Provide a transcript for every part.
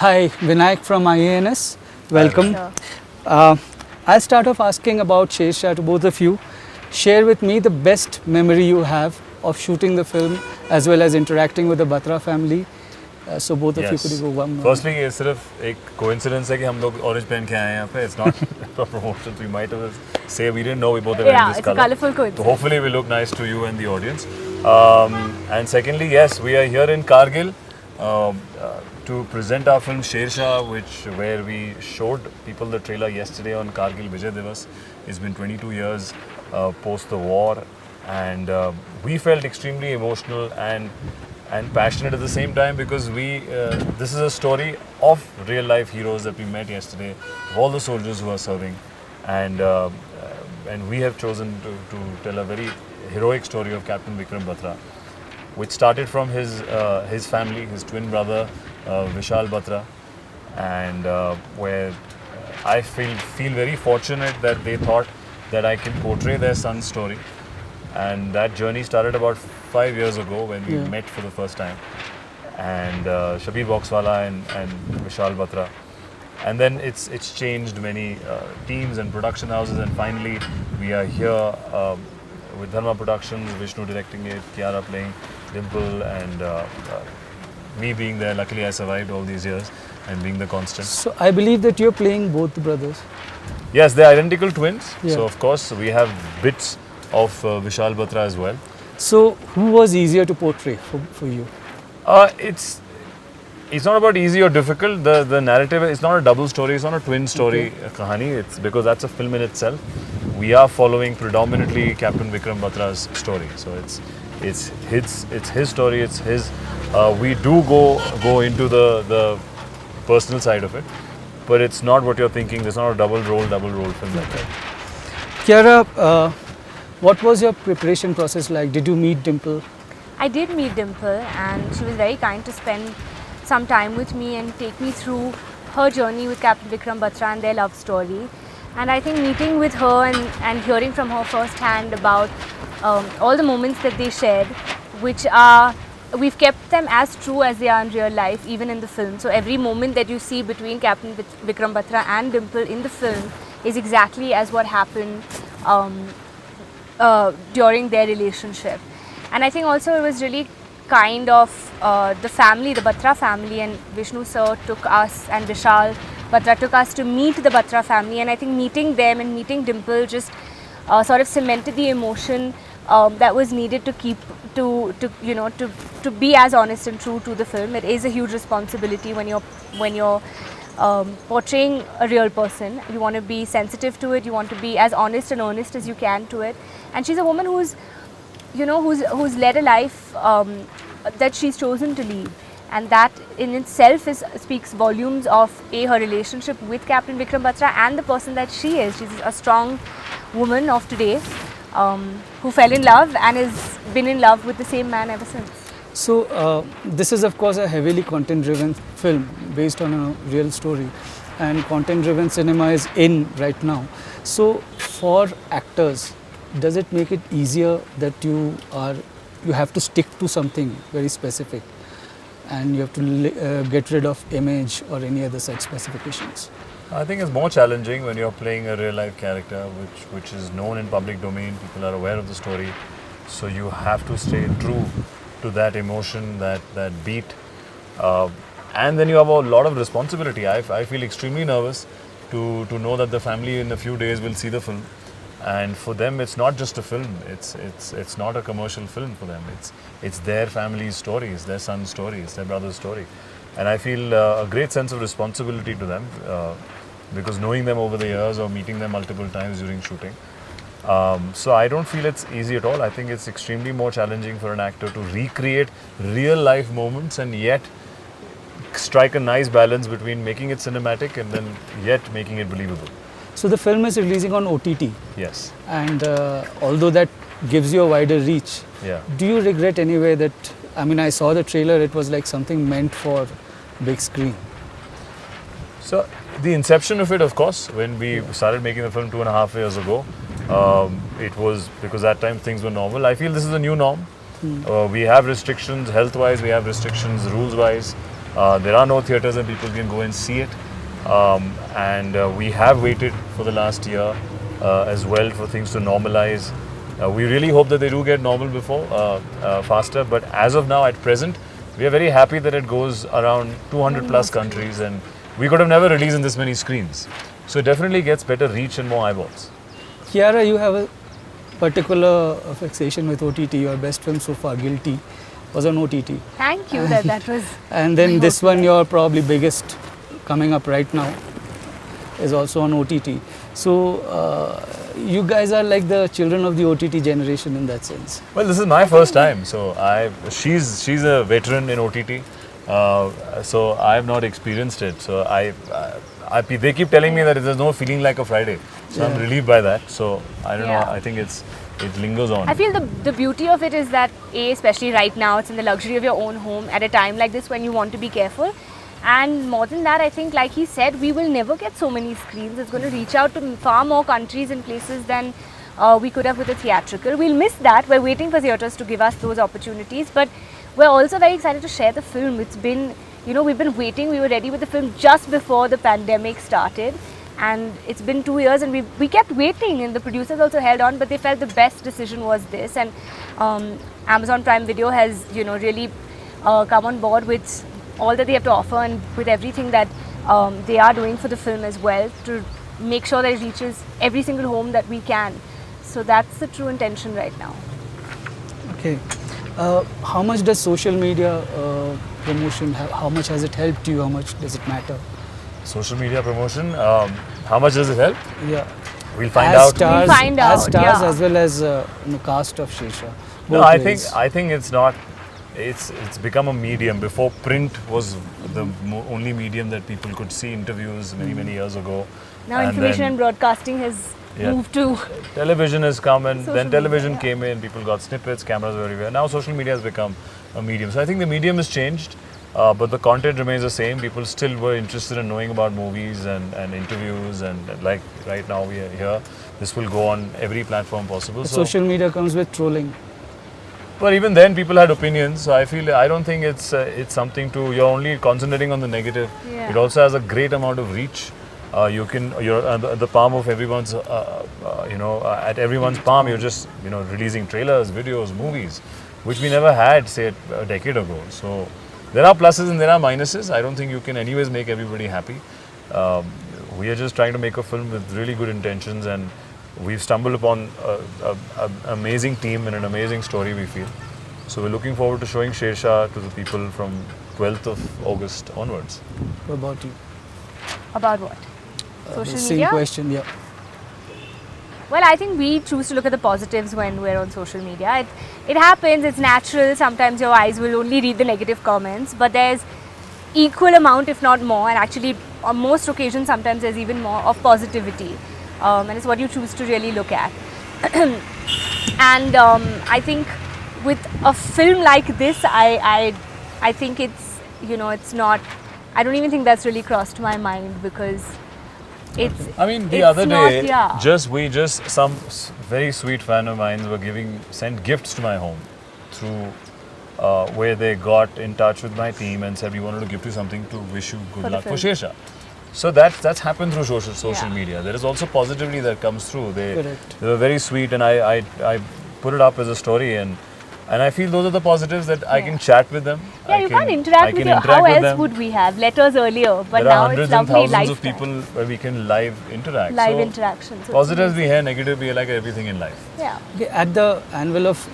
Hi, Vinayak from IANS. Welcome. Sure. I'll start off asking about Shersha to both of you. Share with me the best memory you have of shooting the film as well as interacting with the Batra family. So both of you could go one more. Firstly, ये सिर्फ एक coincidence है कि हम लोग orange पहन के आए हैं यहाँ पे. It's not for promotion. We might have say we didn't know we both are wearing this It's a color. colourful So coincidence. hopefully we look nice to you and the audience. And secondly, yes, we are here in Kargil to present our film Shersha, where we showed people the trailer yesterday on Kargil Vijay Divas. It's been 22 years post the war, and we felt extremely emotional and passionate at the same time because this is a story of real life heroes that we met yesterday, of all the soldiers who are serving, and we have chosen to tell a very heroic story of Captain Vikram Batra, which started from his family, his twin brother Vishal Batra, and where I feel very fortunate that they thought that I can portray their son's story. And that journey started about 5 years ago when we met for the first time. And Shabir Boxwala and Vishal Batra. And then it's changed many teams and production houses, and finally we are here with Dharma Productions, Vishnu directing it, Kiara playing Dimple, and me being there. Luckily I survived all these years and being the constant. So I believe that you're playing both the brothers. Yes, they're identical twins. Yeah. So of course we have bits of Vishal Batra as well. So who was easier to portray for you? It's not about easy or difficult. The narrative is not a double story. It's not a twin story kahani. It's because that's a film in itself. We are following predominantly Captain Vikram Batra's story. So it's his story. It's his. We do go into the personal side of it, but it's not what you're thinking. There's not a double role film like that. Kiara, what was your preparation process like? Did you meet Dimple? I did meet Dimple, and she was very kind to spend some time with me and take me through her journey with Captain Vikram Batra and their love story. And I think meeting with her and hearing from her firsthand about all the moments that they shared, we've kept them as true as they are in real life, even in the film. So every moment that you see between Captain Vikram Batra and Dimple in the film is exactly as what happened during their relationship. And I think also it was really kind of the family, the Batra family, and Vishnu sir took us, and Vishal Batra took us to meet the Batra family. And I think meeting them and meeting Dimple just sort of cemented the emotion that was needed to keep to be as honest and true to the film. It is a huge responsibility when you're portraying a real person. You want to be sensitive to it. You want to be as honest and earnest as you can to it. And she's a woman who's led a life that she's chosen to lead, and that in itself speaks volumes of her relationship with Captain Vikram Batra and the person that she is. She's a strong woman of today who fell in love and has been in love with the same man ever since. So this is of course a heavily content-driven film based on a real story, and content-driven cinema is in right now. So for actors, does it make it easier that you have to stick to something very specific, and you have to get rid of image or any other such specifications? I think it's more challenging when you're playing a real life character which is known in public domain. People are aware of the story, so you have to stay true to that emotion, that beat, and then you have a lot of responsibility. I feel extremely nervous to know that the family in a few days will see the film, and for them it's not just a film. It's not a commercial film for them. It's their family's story, it's their son's story, it's their brother's story, and I feel a great sense of responsibility to them because knowing them over the years or meeting them multiple times during shooting. So I don't feel it's easy at all. I think it's extremely more challenging for an actor to recreate real life moments and yet strike a nice balance between making it cinematic and then yet making it believable. So the film is releasing on OTT. Yes. And although that gives you a wider reach, Yeah. do you regret anyway that, I mean, I saw the trailer, it was like something meant for big screen. So the inception of it, of course, when we started making the film 2.5 years ago, it was because that time things were normal. I feel this is a new norm. We have restrictions health-wise, we have restrictions rules-wise. There are no theatres and people can go and see it. And we have waited for the last year as well for things to normalize. We really hope that they do get normal before, faster. But as of now, at present, we are very happy that it goes around 200 plus countries, and we could have never released in this many screens. So it definitely gets better reach and more eyeballs. Kiara, you have a particular fixation with OTT. Your best film so far, Guilty, was on OTT. Thank you. That was. And then my this hope. one, your probably biggest coming up right now, is also on OTT. So you guys are like the children of the OTT generation in that sense. Well, this is my first time, so she's a veteran in OTT, so I have not experienced it. So they keep telling me that there's no feeling like a Friday, so I'm Yeah. relieved by that. So I don't Yeah. know. I think it lingers on. I feel the beauty of it is that especially right now, it's in the luxury of your own home at a time like this when you want to be careful. And more than that, I think, like he said, we will never get so many screens. It's going to reach out to far more countries and places than we could have with a theatrical. We'll miss that. We're waiting for theatres to give us those opportunities. But we're also very excited to share the film. It's been, we've been waiting. We were ready with the film just before the pandemic started. And it's been 2 years and we kept waiting, and the producers also held on, but they felt the best decision was this. And Amazon Prime Video has, really come on board with all that they have to offer and with everything that they are doing for the film as well to make sure that it reaches every single home that we can. So that's the true intention right now. Okay. How much does social media promotion, how much has it helped you? How much does it matter? Social media promotion. How much does it help? Yeah. We'll find as out. Stars, We'll find as out, stars yeah. as well as cast of Shesha. No, Both I ways. think it's not. It's become a medium. Before, print was the only medium that people could see interviews many years ago. Now And information then and broadcasting has Yeah. moved to television has come, and Social then television media, yeah. came in. People got snippets, cameras were everywhere. Now social media has become a medium. So I think the medium has changed, but the content remains the same. People still were interested in knowing about movies and interviews, and like right now we are here. This will go on every platform possible. But So, social media comes with trolling. but even then, people had opinions. So I don't think it's something to. You're only concentrating on the negative. Yeah. It also has a great amount of reach. You're at the palm of everyone's, at everyone's palm. You're just, releasing trailers, videos, movies, which we never had, say, a decade ago. So there are pluses and there are minuses. I don't think you can anyways make everybody happy. We are just trying to make a film with really good intentions, and we've stumbled upon an amazing team and an amazing story, we feel. So we're looking forward to showing Shersha to the people from 12th of August onwards. What about you? about what? Social Same media? question, yeah. Well, I think we choose to look at the positives when we're on social media. It happens, it's natural. Sometimes your eyes will only read the negative comments, but there's equal amount, if not more, and actually on most occasions, sometimes there's even more of positivity. And it's what you choose to really look at. And I think with a film like this, I think it's, it's not, I don't even think that's really crossed my mind because it's. I mean, the it's other not- day, yeah. some very sweet fan of mine sent gifts to my home through where they got in touch with my team and said we wanted to gift you something to wish you good For the luck for film. Shersha. So that's happened through social Yeah. media. There is also positivity that comes through. Correct. They were very sweet, and I put it up as a story, and I feel those are the positives that I can chat with them. Yeah, I you can can't interact I with can your. interact How with else them. would we have letters earlier? But There are now hundreds it's and lovely thousands live of people time. where we can live interact. Live So interactions. So it's positives be amazing. here, negative be like everything in life. Yeah. Okay, at the anvil of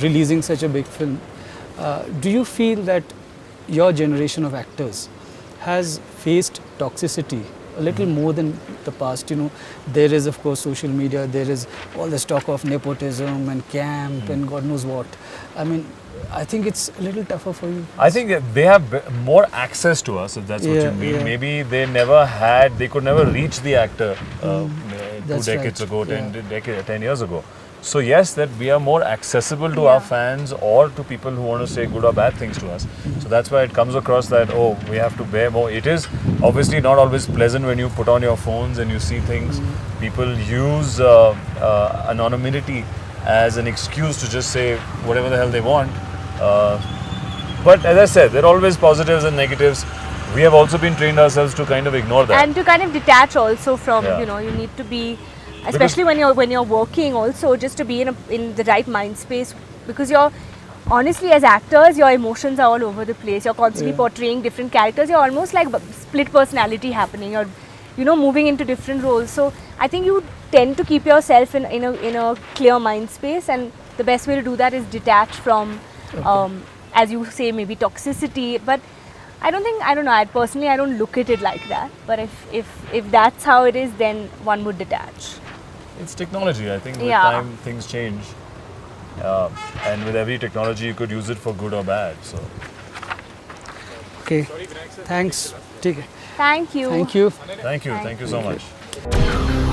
releasing such a big film, do you feel that your generation of actors has faced toxicity a little more than the past? There is of course social media, there is all this talk of nepotism and camp and God knows what. I mean, I think it's a little tougher for you. I think that they have more access to us, if that's what Yeah, you mean. yeah. Maybe they could never reach the actor 2 That's decades right, ago, yeah. 10 years ago. So yes, that we are more accessible to Yeah. our fans or to people who want to say good or bad things to us. So that's why it comes across that, we have to bear more. It is obviously not always pleasant when you put on your phones and you see things. People use anonymity as an excuse to just say whatever the hell they want. But as I said, there are always positives and negatives. We have also been trained ourselves to kind of ignore that. And to kind of detach also from, Yeah. you know, you need to be, especially when you're working also, just to be in the right mind space, because you're honestly, as actors, your emotions are all over the place. You're constantly portraying different characters. You're almost like split personality happening. You're, you know, moving into different roles. So I think you tend to keep yourself in a clear mind space, and the best way to do that is detach from, as you say, maybe toxicity. But I don't know. I don't look at it like that. But if that's how it is, then one would detach. It's technology. I think with Yeah. time things change. And with every technology, you could use it for good or bad. So Okay. Thanks. ठीक है. Thank you. Thank you. thank you so much.